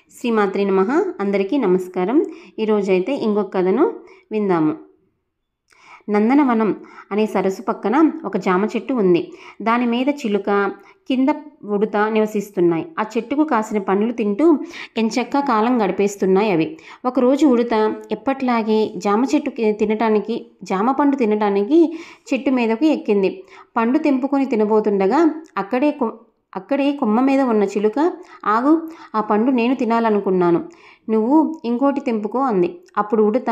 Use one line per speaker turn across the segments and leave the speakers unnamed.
శ్రీమాత్రే నమః. అందరికీ నమస్కారం. ఈరోజైతే ఇంకొక కథను విందాము. నందనవనం అనే సరస్సు పక్కన ఒక జామ చెట్టు ఉంది. దాని మీద చిలుక, కింద ఉడుత నివసిస్తున్నాయి. ఆ చెట్టుకు కాసిన పండ్లు తింటూ ఎంచక్కా కాలం గడిపేస్తున్నాయి అవి. ఒకరోజు ఉడుత ఎప్పట్లాగే జామ పండు తినటానికి చెట్టు మీదకు ఎక్కింది. పండు తెంపుకొని తినబోతుండగా అక్కడే కొమ్మ మీద ఉన్న చిలుక, ఆగు, ఆ పండు నేను తినాలనుకున్నాను, నువ్వు ఇంకోటి తెంపుకో అంది. అప్పుడు ఉడుత,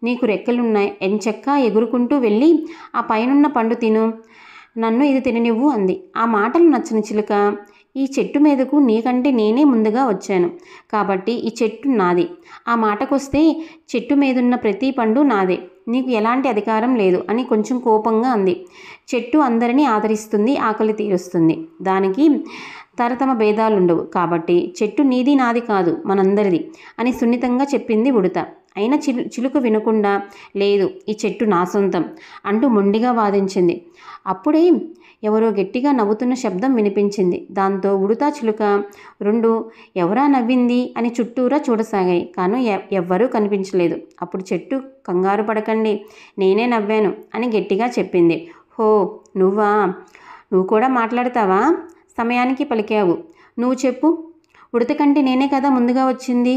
నీకు రెక్కలున్నాయి, ఎంచక్కా ఎగురుకుంటూ వెళ్ళి ఆ పైనున్న పండు తిను, నన్ను ఇది తిననివ్వు అంది. ఆ మాటలు నచ్చని చిలుక, ఈ చెట్టు మీదకు నీకంటే నేనే ముందుగా వచ్చాను కాబట్టి ఈ చెట్టు నాది. ఆ మాటకొస్తే చెట్టు మీదున్న ప్రతి పండు నాదే, నీకు ఎలాంటి అధికారం లేదు అని కొంచెం కోపంగా అంది. చెట్టు అందరినీ ఆదరిస్తుంది, ఆకలి తీరుస్తుంది, దానికి తరతమ భేదాలుండవు కాబట్టి చెట్టు నీది నాది కాదు, మనందరిది అని సున్నితంగా చెప్పింది ఉడుత. అయినా చిలుక వినకుండా, లేదు, ఈ చెట్టు నా సొంతం అంటూ మొండిగా వాదించింది. అప్పుడే ఎవరో గట్టిగా నవ్వుతున్న శబ్దం వినిపించింది. దాంతో ఉడుత, చిలుక రెండు ఎవరా నవ్వింది అని చుట్టూరా చూడసాగాయి. కానీ ఎవ్వరూ కనిపించలేదు. అప్పుడు చెట్టు, కంగారు పడకండి, నేనే నవ్వాను అని గట్టిగా చెప్పింది. హో, నువ్వా? నువ్వు కూడా మాట్లాడతావా? సమయానికి పలికావు. నువ్వు చెప్పు, ఉడత కంటే నేనే కదా ముందుగా వచ్చింది,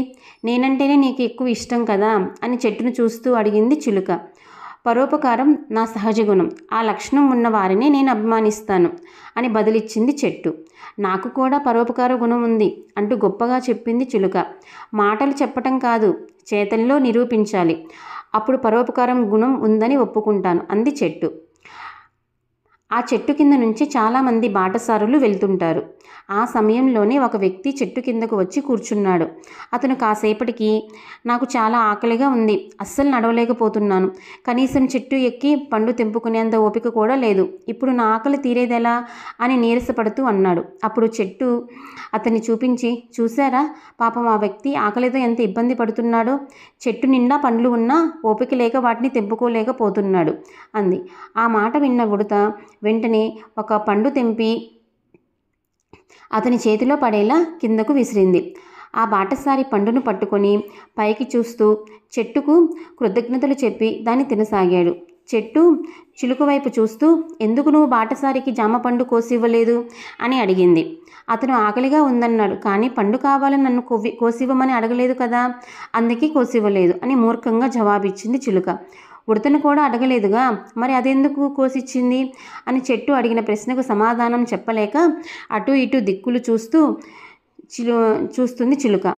నేనంటేనే నీకు ఎక్కువ ఇష్టం కదా అని చెట్టును చూస్తూ అడిగింది చిలుక. పరోపకారం నా సహజ గుణం, ఆ లక్షణం ఉన్న వారిని నేను అభిమానిస్తాను అని బదులిచ్చింది చెట్టు. నాకు కూడా పరోపకార గుణం ఉంది అంటూ గొప్పగా చెప్పింది చిలుక. మాటలు చెప్పటం కాదు, చేతల్లో నిరూపించాలి, అప్పుడు పరోపకారం గుణం ఉందని ఒప్పుకుంటాను అంది చెట్టు. ఆ చెట్టు కింద నుంచి చాలామంది బాటసారులు వెళ్తుంటారు. ఆ సమయంలోనే ఒక వ్యక్తి చెట్టు కిందకు వచ్చి కూర్చున్నాడు. అతను కాసేపటికి, నాకు చాలా ఆకలిగా ఉంది, అస్సలు నడవలేకపోతున్నాను, కనీసం చెట్టు ఎక్కి పండు తెంపుకునేంత ఓపిక కూడా లేదు, ఇప్పుడు నా ఆకలి తీరేదెలా అని నీరసపడుతూ అన్నాడు. అప్పుడు చెట్టు అతన్ని చూపించి, చూశారా, పాపం ఆ వ్యక్తి ఆకలితో ఎంత ఇబ్బంది పడుతున్నాడో, చెట్టు నిండా పండ్లు ఉన్నా ఓపిక లేక వాటిని తెంపుకోలేకపోతున్నాడు అంది. ఆ మాట విన్న ఉడుత వెంటనే ఒక పండు తెంపి అతని చేతిలో పడేలా కిందకు విసిరింది. ఆ బాటసారి పండును పట్టుకొని పైకి చూస్తూ చెట్టుకు కృతజ్ఞతలు చెప్పి దాన్ని తినసాగాడు. చెట్టు చిలుక వైపు చూస్తూ, ఎందుకు నువ్వు బాటసారికి జామ పండు కోసివ్వలేదు అని అడిగింది. అతను ఆకలిగా ఉందన్నాడు, కానీ పండు కావాలని నన్ను కోసివ్వమని అడగలేదు కదా, అందుకే కోసివ్వలేదు అని మూర్ఖంగా జవాబిచ్చింది చిలుక. ఉడతను కూడా అడగలేదుగా, మరి అదెందుకు కోసిచ్చింది అని చెట్టు అడిగిన ప్రశ్నకు సమాధానం చెప్పలేక అటు ఇటు దిక్కులు చూస్తుంది చిలుక.